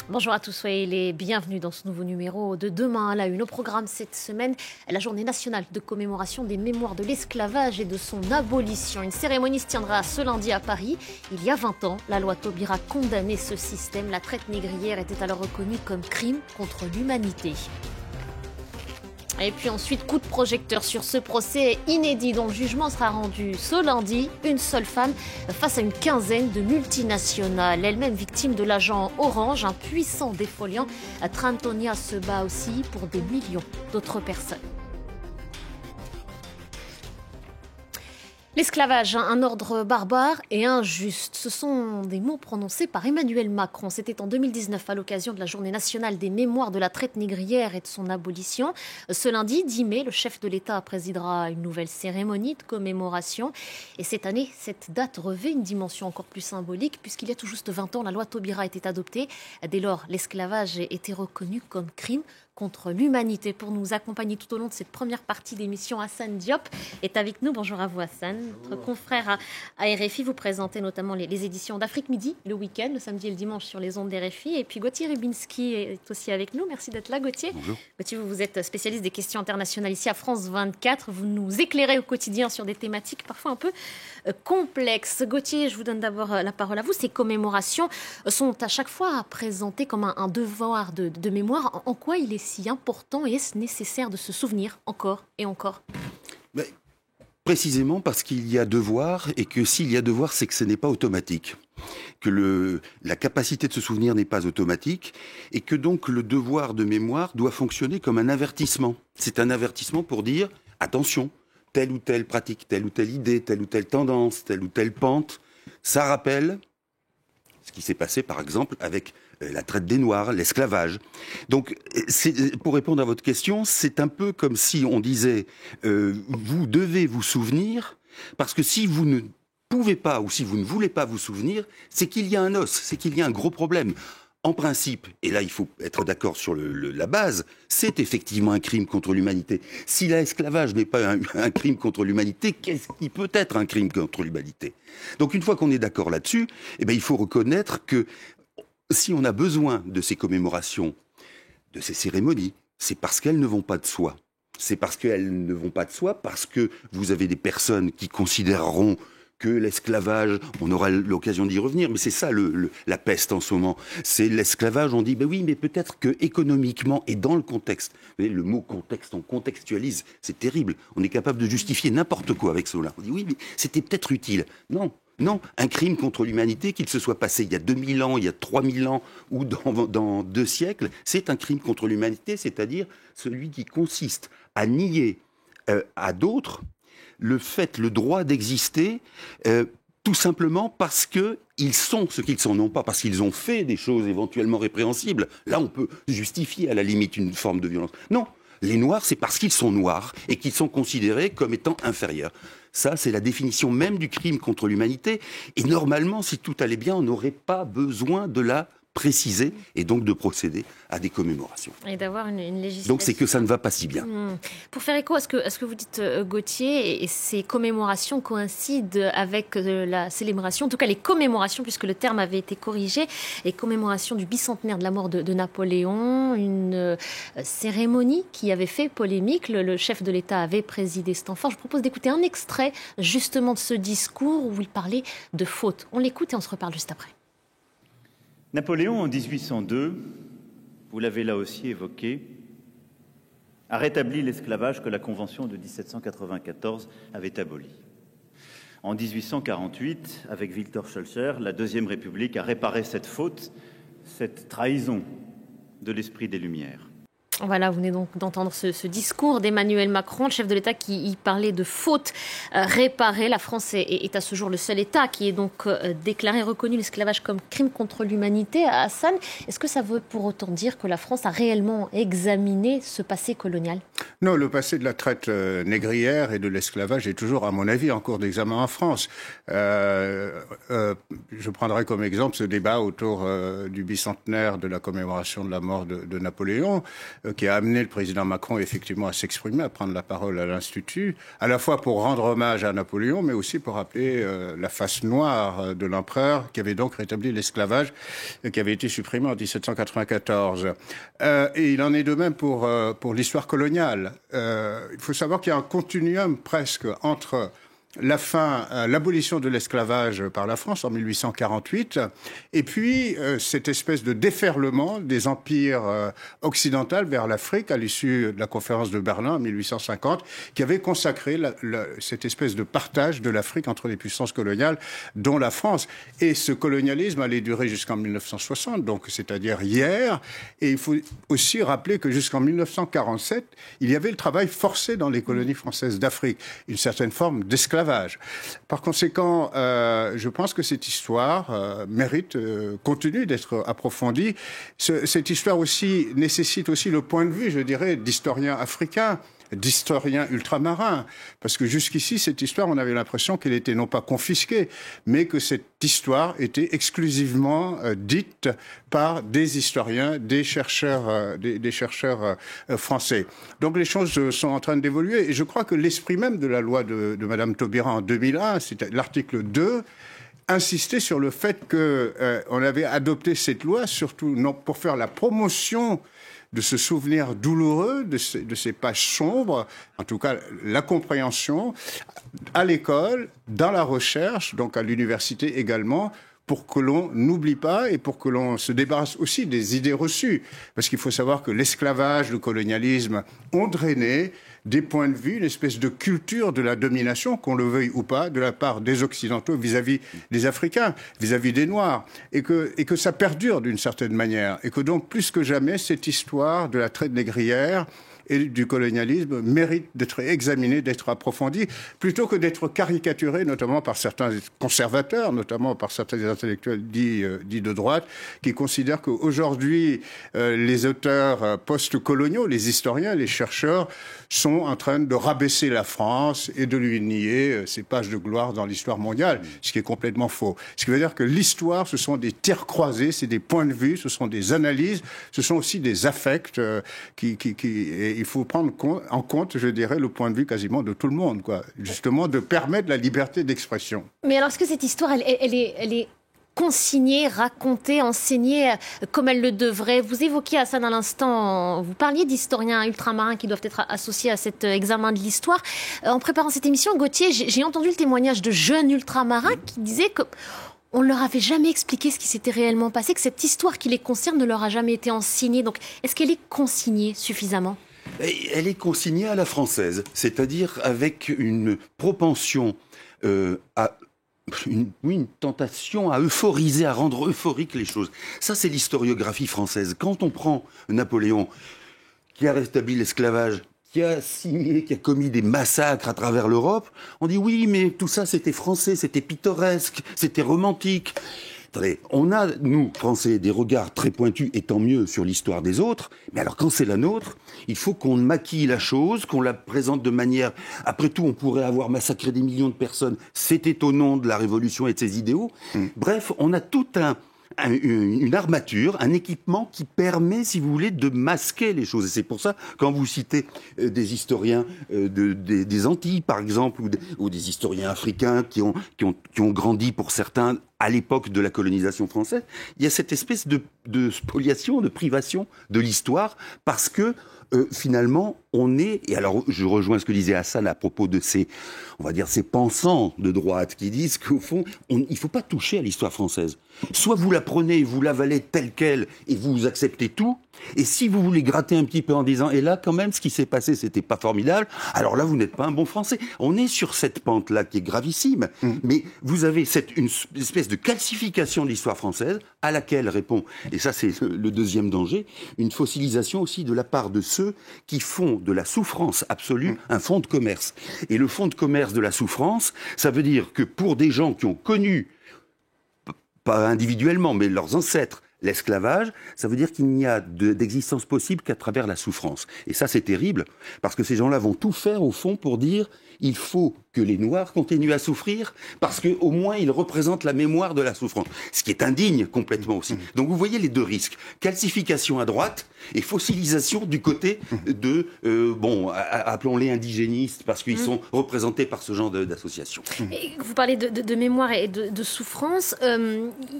Bonjour à tous, soyez les bienvenus dans ce nouveau numéro de Demain à la Une. Au programme cette semaine, la journée nationale de commémoration des mémoires de l'esclavage et de son abolition. Une cérémonie se tiendra ce lundi à Paris. Il y a 20 ans, la loi Taubira condamnait ce système. La traite négrière était alors reconnue comme crime contre l'humanité. Et puis ensuite, coup de projecteur sur ce procès inédit dont le jugement sera rendu ce lundi. Une seule femme face à une quinzaine de multinationales. Elle-même victime de l'agent Orange, un puissant défoliant. Trentonia se bat aussi pour des millions d'autres personnes. L'esclavage, un ordre barbare et injuste. Ce sont des mots prononcés par Emmanuel Macron. C'était en 2019 à l'occasion de la Journée nationale des mémoires de la traite négrière et de son abolition. Ce lundi 10 mai, le chef de l'État présidera une nouvelle cérémonie de commémoration. Et cette année, cette date revêt une dimension encore plus symbolique puisqu'il y a tout juste 20 ans, la loi Taubira était adoptée. Dès lors, l'esclavage était reconnu comme crime contre l'humanité. Pour nous accompagner tout au long de cette première partie d'émission, Hassan Diop est avec nous. Bonjour à vous Hassan. Notre confrère à RFI, vous présentez notamment les éditions d'Afrique Midi le week-end, le samedi et le dimanche sur les ondes d'RFI. Et puis Gauthier Rubinski est aussi avec nous. Merci d'être là Gauthier. Bonjour. Gauthier, vous êtes spécialiste des questions internationales ici à France 24. Vous nous éclairez au quotidien sur des thématiques parfois un peu complexes. Gauthier, je vous donne d'abord la parole à vous. Ces commémorations sont à chaque fois présentées comme un devoir de mémoire. En quoi il est si important et est-ce nécessaire de se souvenir encore et encore ? Précisément parce qu'il y a devoir, et que s'il y a devoir, c'est que ce n'est pas automatique. Que la capacité de se souvenir n'est pas automatique, et que donc le devoir de mémoire doit fonctionner comme un avertissement. C'est un avertissement pour dire, attention, telle ou telle pratique, telle ou telle idée, telle ou telle tendance, telle ou telle pente, ça rappelle ce qui s'est passé par exemple avec la traite des Noirs, l'esclavage. Donc, pour répondre à votre question, c'est un peu comme si on disait vous devez vous souvenir, parce que si vous ne pouvez pas ou si vous ne voulez pas vous souvenir, c'est qu'il y a un os, c'est qu'il y a un gros problème. En principe, et là il faut être d'accord sur la base, c'est effectivement un crime contre l'humanité. Si l'esclavage n'est pas un crime contre l'humanité, qu'est-ce qui peut être un crime contre l'humanité ? Donc une fois qu'on est d'accord là-dessus, il faut reconnaître que si on a besoin de ces commémorations, de ces cérémonies, c'est parce qu'elles ne vont pas de soi. C'est parce qu'elles ne vont pas de soi, parce que vous avez des personnes qui considéreront que l'esclavage, on aura l'occasion d'y revenir, mais c'est ça la peste en ce moment. C'est l'esclavage, on dit, oui, mais peut-être que économiquement et dans le contexte, vous voyez, le mot contexte, on contextualise, c'est terrible. On est capable de justifier n'importe quoi avec cela. On dit, oui, mais c'était peut-être utile. Non, un crime contre l'humanité, qu'il se soit passé il y a 2000 ans, il y a 3000 ans ou dans 2 siècles, c'est un crime contre l'humanité, c'est-à-dire celui qui consiste à nier à d'autres le droit d'exister, tout simplement parce qu'ils sont ce qu'ils sont, non pas parce qu'ils ont fait des choses éventuellement répréhensibles. Là, on peut justifier à la limite une forme de violence. Non, les Noirs, c'est parce qu'ils sont noirs et qu'ils sont considérés comme étant inférieurs. Ça, c'est la définition même du crime contre l'humanité. Et normalement, si tout allait bien, on n'aurait pas besoin de la préciser et donc de procéder à des commémorations. Et d'avoir une législation. Donc c'est que ça ne va pas si bien. Pour faire écho à ce que vous dites, Gauthier, et ces commémorations coïncident avec la célébration, en tout cas les commémorations, puisque le terme avait été corrigé, les commémorations du bicentenaire de la mort de Napoléon, une cérémonie qui avait fait polémique. Le chef de l'État avait présidé cet enfant. Je vous propose d'écouter un extrait justement de ce discours où il parlait de faute. On l'écoute et on se reparle juste après. Napoléon, en 1802, vous l'avez là aussi évoqué, a rétabli l'esclavage que la Convention de 1794 avait aboli. En 1848, avec Victor Schœlcher, la Deuxième République a réparé cette faute, cette trahison de l'esprit des Lumières. Voilà, vous venez donc d'entendre ce discours d'Emmanuel Macron, le chef de l'État qui y parlait de faute réparée. La France est à ce jour le seul État qui est donc déclaré, reconnu l'esclavage comme crime contre l'humanité. Hassan, est-ce que ça veut pour autant dire que la France a réellement examiné ce passé colonial ? Non, le passé de la traite négrière et de l'esclavage est toujours, à mon avis, en cours d'examen en France. Je prendrai comme exemple ce débat autour du bicentenaire de la commémoration de la mort de Napoléon. qui a amené le président Macron effectivement à s'exprimer, à prendre la parole à l'Institut, à la fois pour rendre hommage à Napoléon, mais aussi pour rappeler la face noire de l'empereur qui avait donc rétabli l'esclavage qui avait été supprimé en 1794. Et il en est de même pour l'histoire coloniale. Il faut savoir qu'il y a un continuum presque entre l'abolition de l'esclavage par la France en 1848, et puis cette espèce de déferlement des empires occidentaux vers l'Afrique à l'issue de la conférence de Berlin en 1850, qui avait consacré cette espèce de partage de l'Afrique entre les puissances coloniales, dont la France. Et ce colonialisme allait durer jusqu'en 1960, donc c'est-à-dire hier. Et il faut aussi rappeler que jusqu'en 1947, il y avait le travail forcé dans les colonies françaises d'Afrique, une certaine forme d'esclavage. Par conséquent, je pense que cette histoire continue d'être approfondie. Cette histoire aussi nécessite aussi le point de vue, je dirais, d'historiens africains, d'historiens ultramarins. Parce que jusqu'ici, cette histoire, on avait l'impression qu'elle était non pas confisquée, mais que cette histoire était exclusivement dite par des historiens, des chercheurs français. Donc les choses sont en train d'évoluer. Et je crois que l'esprit même de la loi de Madame Taubira en 2001, c'est l'article 2, insistait sur le fait qu'on avait adopté cette loi, surtout non pour faire la promotion de ce souvenir douloureux, de ces pages sombres, en tout cas la compréhension, à l'école, dans la recherche, donc à l'université également, pour que l'on n'oublie pas et pour que l'on se débarrasse aussi des idées reçues. Parce qu'il faut savoir que l'esclavage, le colonialisme ont drainé des points de vue, une espèce de culture de la domination, qu'on le veuille ou pas, de la part des Occidentaux vis-à-vis des Africains, vis-à-vis des Noirs, et que ça perdure d'une certaine manière, et que donc plus que jamais cette histoire de la traite négrière et du colonialisme mérite d'être examinée, d'être approfondie, plutôt que d'être caricaturée, notamment par certains conservateurs, notamment par certains intellectuels dits de droite, qui considèrent qu'aujourd'hui, les auteurs post-coloniaux, les historiens, les chercheurs, sont en train de rabaisser la France et de lui nier ses pages de gloire dans l'histoire mondiale, ce qui est complètement faux. Ce qui veut dire que l'histoire, ce sont des tirs croisés, c'est des points de vue, ce sont des analyses, ce sont aussi des affects et il faut prendre en compte, je dirais, le point de vue quasiment de tout le monde, quoi. Justement, de permettre la liberté d'expression. Mais alors, est-ce que cette histoire, elle est consignée, racontée, enseignée comme elle le devrait? Vous évoquiez Hassan à l'instant, vous parliez d'historiens ultramarins qui doivent être associés à cet examen de l'histoire. En préparant cette émission, Gauthier, j'ai entendu le témoignage de jeunes ultramarins qui disaient que on ne leur avait jamais expliqué ce qui s'était réellement passé, que cette histoire qui les concerne ne leur a jamais été enseignée. Donc, est-ce qu'elle est consignée suffisamment ? Elle est consignée à la française, c'est-à-dire avec une propension une tentation à euphoriser, à rendre euphoriques les choses. Ça, c'est l'historiographie française. Quand on prend Napoléon, qui a rétabli l'esclavage, qui a signé, qui a commis des massacres à travers l'Europe, on dit oui, mais tout ça, c'était français, c'était pittoresque, c'était romantique. Attendez, on a, nous, Français, des regards très pointus, et tant mieux, sur l'histoire des autres, mais alors quand c'est la nôtre, il faut qu'on maquille la chose, qu'on la présente de manière... Après tout, on pourrait avoir massacré des millions de personnes, c'était au nom de la Révolution et de ses idéaux. Bref, on a tout une armature, un équipement qui permet, si vous voulez, de masquer les choses. Et c'est pour ça, quand vous citez des historiens des Antilles, par exemple, ou des historiens africains qui ont grandi, pour certains, à l'époque de la colonisation française, il y a cette espèce de spoliation, de privation de l'histoire, parce que finalement, on est... Et alors, je rejoins ce que disait Hassan à propos de ces pensants de droite qui disent qu'au fond, il ne faut pas toucher à l'histoire française. Soit vous la prenez, vous l'avalez telle qu'elle, et vous acceptez tout, et si vous voulez gratter un petit peu en disant « Et là, quand même, ce qui s'est passé, c'était pas formidable », alors là, vous n'êtes pas un bon Français. On est sur cette pente-là qui est gravissime, mais vous avez une espèce de calcification de l'histoire française à laquelle répond, et ça c'est le deuxième danger, une fossilisation aussi de la part de ceux qui font de la souffrance absolue un fonds de commerce. Et le fonds de commerce de la souffrance, ça veut dire que pour des gens qui ont connu, pas individuellement, mais leurs ancêtres, l'esclavage, ça veut dire qu'il n'y a d'existence possible qu'à travers la souffrance. Et ça, c'est terrible, parce que ces gens-là vont tout faire, au fond, pour dire il faut que les Noirs continuent à souffrir, parce qu'au moins, ils représentent la mémoire de la souffrance. Ce qui est indigne, complètement aussi. Donc, vous voyez les deux risques. Calcification à droite et fossilisation du côté de, appelons-les indigénistes, parce qu'ils sont représentés par ce genre d'associations. Vous parlez de mémoire et de souffrance.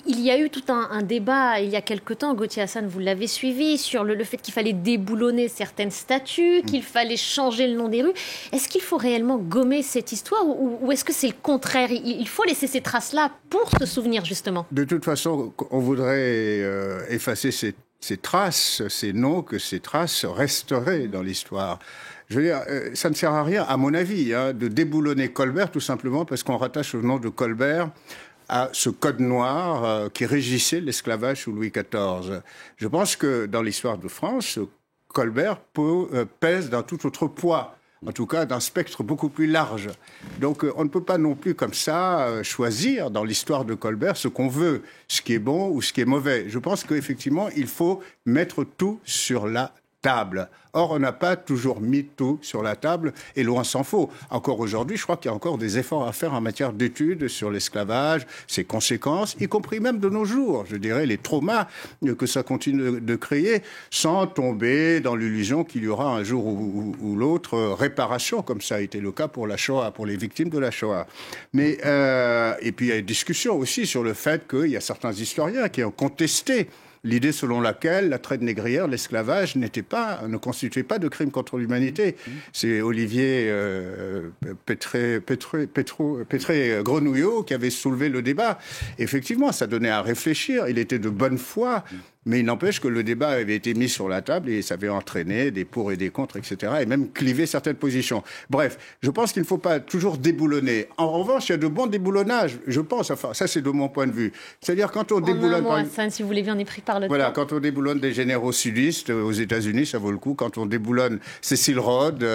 Il y a eu tout un débat il y a quelque temps, Gauthier Hassane, vous l'avez suivi, sur le fait qu'il fallait déboulonner certaines statues, qu'il fallait changer le nom des rues. Est-ce qu'il faut réellement gommer cette histoire ou est-ce que c'est le contraire? Il faut laisser ces traces-là pour se souvenir, justement. De toute façon, on voudrait effacer ces traces, ces noms, que ces traces resteraient dans l'histoire. Je veux dire, ça ne sert à rien, à mon avis, de déboulonner Colbert, tout simplement parce qu'on rattache le nom de Colbert à ce code noir qui régissait l'esclavage sous Louis XIV. Je pense que dans l'histoire de France, Colbert pèse d'un tout autre poids. En tout cas, d'un spectre beaucoup plus large. Donc, on ne peut pas non plus comme ça choisir dans l'histoire de Colbert ce qu'on veut, ce qui est bon ou ce qui est mauvais. Je pense qu'effectivement, il faut mettre tout sur la table. Or, on n'a pas toujours mis tout sur la table, et loin s'en faut. Encore aujourd'hui, je crois qu'il y a encore des efforts à faire en matière d'études sur l'esclavage, ses conséquences, y compris même de nos jours, je dirais, les traumas que ça continue de créer, sans tomber dans l'illusion qu'il y aura un jour ou l'autre réparation, comme ça a été le cas pour la Shoah, pour les victimes de la Shoah. Mais, et puis il y a une discussion aussi sur le fait qu'il y a certains historiens qui ont contesté l'idée selon laquelle la traite négrière, l'esclavage, ne constituait pas de crime contre l'humanité. C'est Olivier Pétré-Grenouillot qui avait soulevé le débat. Effectivement, ça donnait à réfléchir. Il était de bonne foi. Mais il n'empêche que le débat avait été mis sur la table et ça avait entraîné des pour et des contre, etc. et même clivé certaines positions. Bref, je pense qu'il ne faut pas toujours déboulonner. En revanche, il y a de bons déboulonnages, je pense. Enfin, ça, c'est de mon point de vue. C'est-à-dire, quand on déboulonne... Hassan, si vous voulez bien, on est pris par le voilà, temps. quand on déboulonne des généraux sudistes aux États-Unis, ça vaut le coup. Quand on déboulonne Cecil Rhodes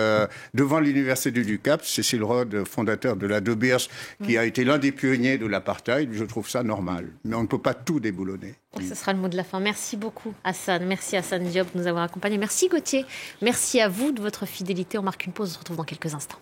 devant l'université du Cap, Cecil Rhodes, fondateur de la De Beers, qui a été l'un des pionniers de l'apartheid, je trouve ça normal. Mais on ne peut pas tout déboulonner. Ce sera le mot de la fin. Merci beaucoup, Hassane. Merci Hassane Diop de nous avoir accompagnés. Merci Gauthier. Merci à vous de votre fidélité. On marque une pause. On se retrouve dans quelques instants.